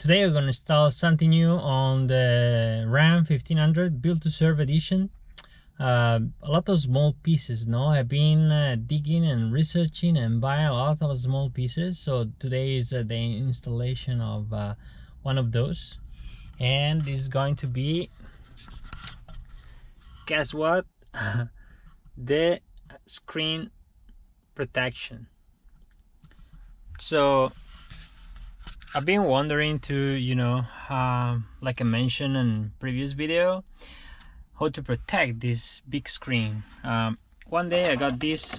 Today we're going to install something new on the Ram 1500 Build to Serve edition. A lot of small pieces, no? I've been digging and researching and buying a lot of small pieces. So today is the installation of one of those. And this is going to be, guess what? The screen protection. So I've been wondering to, like I mentioned in previous video, how to protect this big screen. One day I got this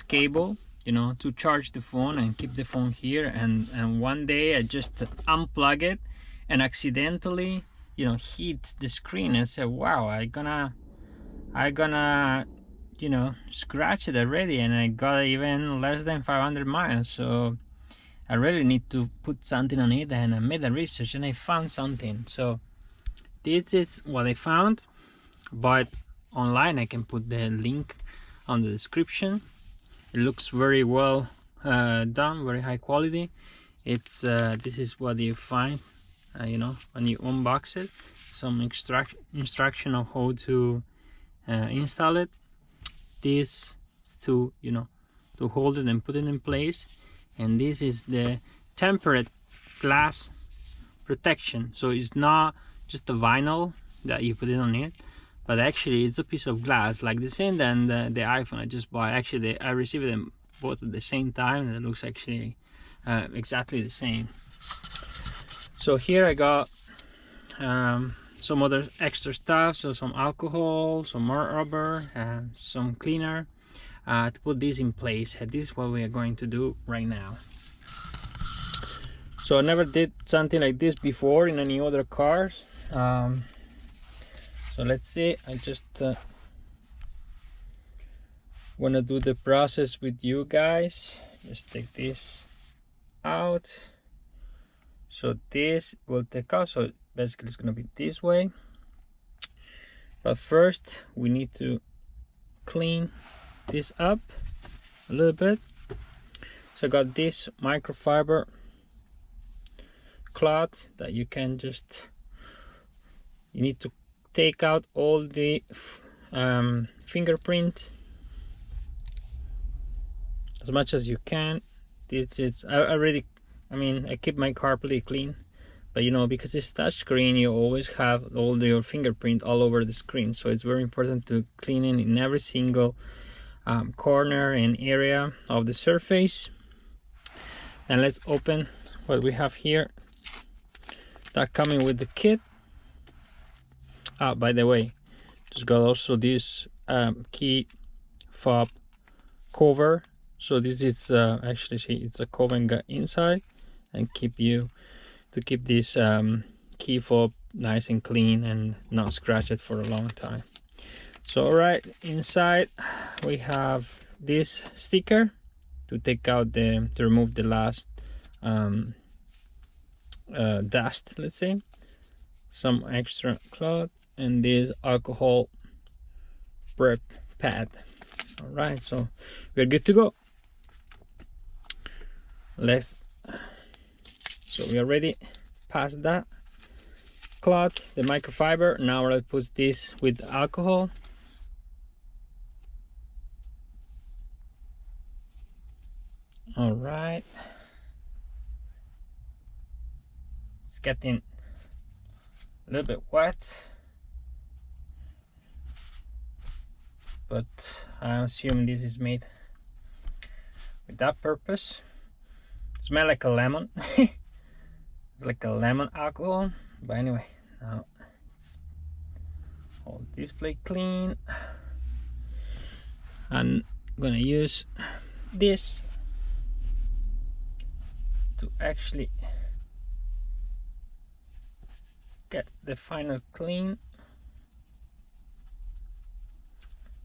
cable, to charge the phone and keep the phone here, and one day I just unplug it and accidentally, hit the screen and said, wow, I gonna scratch it already, and I got even less than 500 miles. So I really need to put something on it, and I made a research and I found something. So this is what I found, but online I can put the link on the description. It looks very well done, very high quality. It's this is what you find when you unbox it. Some instruction of how to install it. This to to hold it and put it in place. And this is the tempered glass protection. So it's not just a vinyl that you put it on it, but actually it's a piece of glass, like the same than the iPhone I just bought. Actually I received them both at the same time, and it looks actually exactly the same. So here I got some other extra stuff, so some alcohol, some more rubber, and some cleaner to put this in place. And this is what we are going to do right now. So I never did something like this before in any other cars. So let's see. I just want to do the process with you guys. Just take this out. So this will take out. So basically it's going to be this way. But first we need to clean this up a little bit. So I got this microfiber cloth that you can just, you need to take out all the fingerprint as much as you can. It's already, I keep my car pretty clean, but because it's touch screen, you always have all your fingerprint all over the screen. So it's very important to clean it in every single corner and area of the surface. And let's open what we have here, that coming with the kit. By the way, just got also this key fob cover. So this is actually, see, it's a cover and got inside, and keep this key fob nice and clean and not scratch it for a long time. So right inside we have this sticker to take out to remove the last dust, let's say, some extra cloth, and this alcohol prep pad. All right, so we're good to go. So we already passed that cloth, the microfiber. Now I'll put this with alcohol. All right, it's getting a little bit wet, but I assume this is made with that purpose. It smells like a lemon. It's like a lemon alcohol, but anyway, now let's hold this plate clean. I'm gonna use this to actually get the final clean.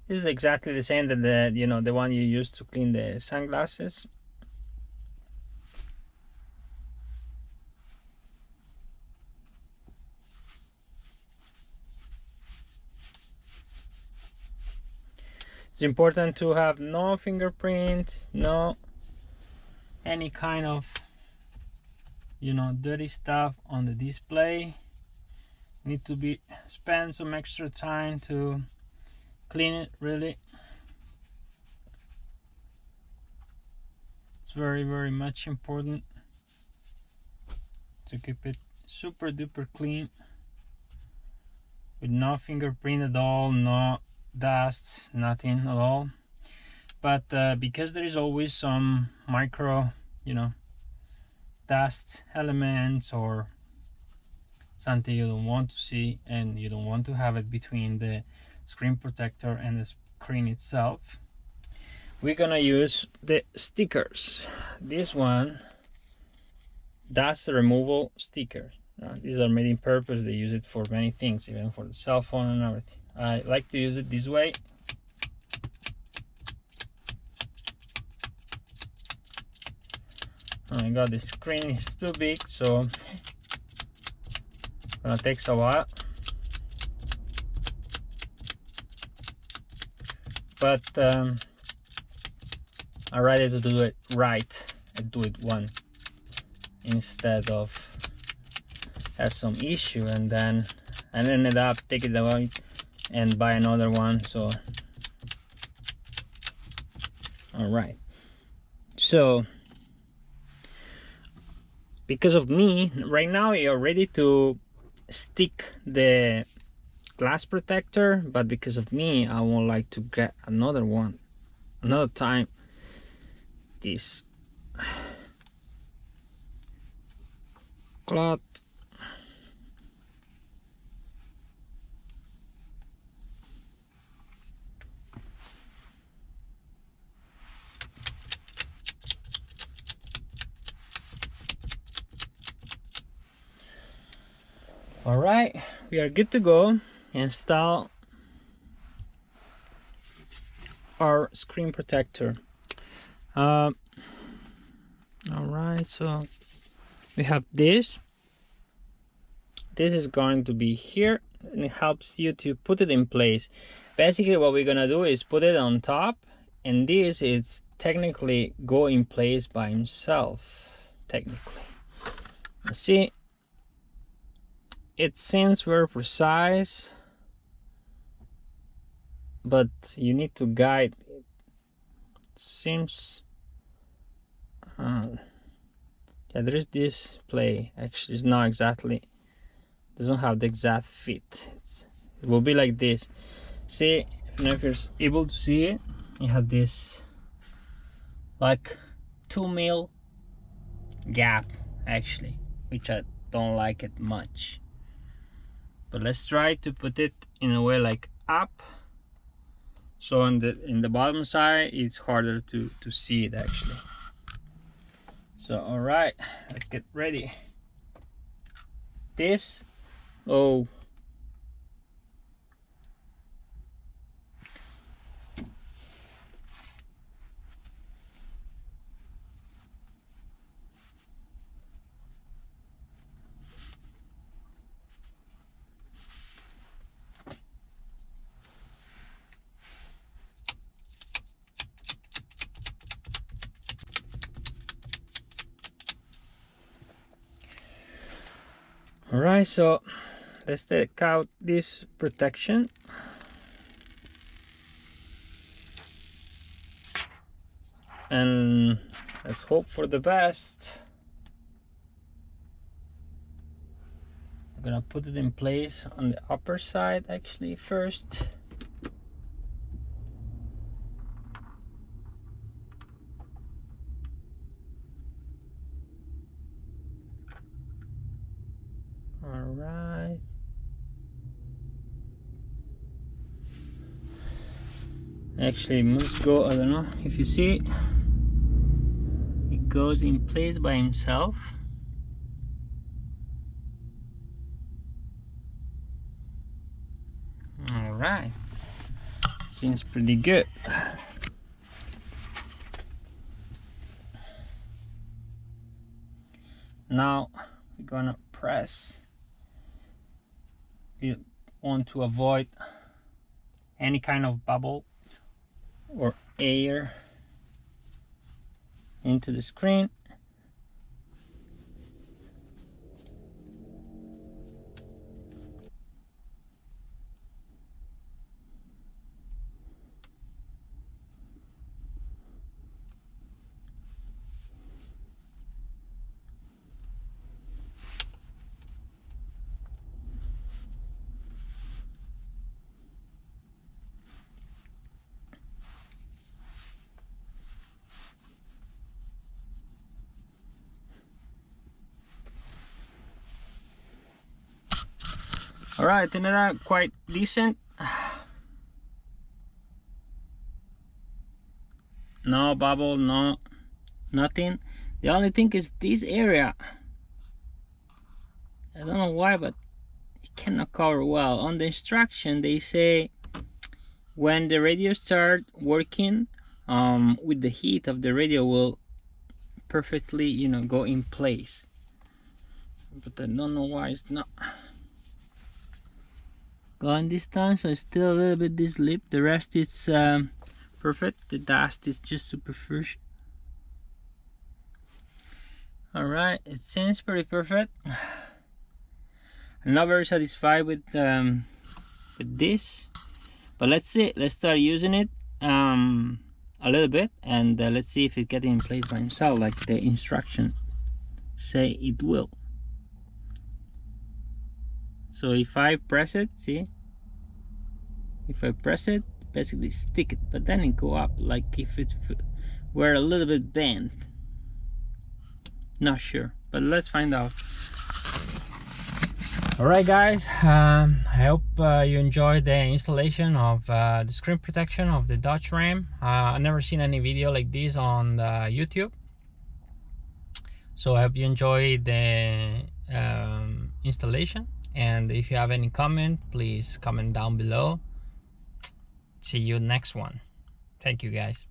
This is exactly the same that the one you use to clean the sunglasses. It's important to have no fingerprint, no any kind of you know, dirty stuff on the display. Need to be spend some extra time to clean it. Really, it's very much important to keep it super duper clean with no fingerprint at all, no dust, nothing at all. But because there is always some micro, you know, dust elements or something you don't want to see, and you don't want to have it between the screen protector and the screen itself, we're gonna use the stickers. This one, dust removal stickers. These are made in purpose. They use it for many things, even for the cell phone and everything. I like to use it this way. Oh my god, the screen is too big, so gonna take a while. But I rather to do it right and do it one instead of have some issue and then I ended up taking it away and buy another one. So all right, so because of me right now, you're ready to stick the glass protector, but because of me, I would like to get another one another time. This cloth, all right, we are good to go. Install our screen protector. All right, so we have this is going to be here, and it helps you to put it in place. Basically what we're gonna do is put it on top, and this is technically go in place by himself. Technically, see, it seems very precise, but you need to guide it. Seems yeah, there is this play. Actually, it's not exactly, doesn't have the exact fit. It will be like this. See, if you're able to see it, you have this like 2 mil gap actually, which I don't like it much. But let's try to put it in a way like up, so in the bottom side it's harder to see it actually. So all right, let's get ready. This, oh, all right, so let's take out this protection. And let's hope for the best. I'm gonna put it in place on the upper side actually first. All right. Actually, it must go, I don't know if you see, it goes in place by himself. All right, seems pretty good. Now we're gonna press. You want to avoid any kind of bubble or air into the screen. All right, I think that quite decent. No bubble, no nothing. The only thing is this area. I don't know why, but it cannot cover well. On the instruction, they say when the radio start working, with the heat of the radio will perfectly, you know, go in place. But I don't know why it's not going this time. So it's still a little bit this lip. The rest is perfect. The dust is just superficial. All right, it seems pretty perfect. I'm not very satisfied with this, but let's see. Let's start using it a little bit, and let's see if it gets in place by itself, like the instruction say it will. So if I press it, see, if I press it, basically stick it, but then it go up, like if it's were a little bit bent. Not sure, but let's find out. Alright guys, I hope you enjoyed the installation of the screen protection of the Dodge Ram. I've never seen any video like this on YouTube, so I hope you enjoyed the installation, and if you have any comment, please comment down below. See you next one. Thank you guys.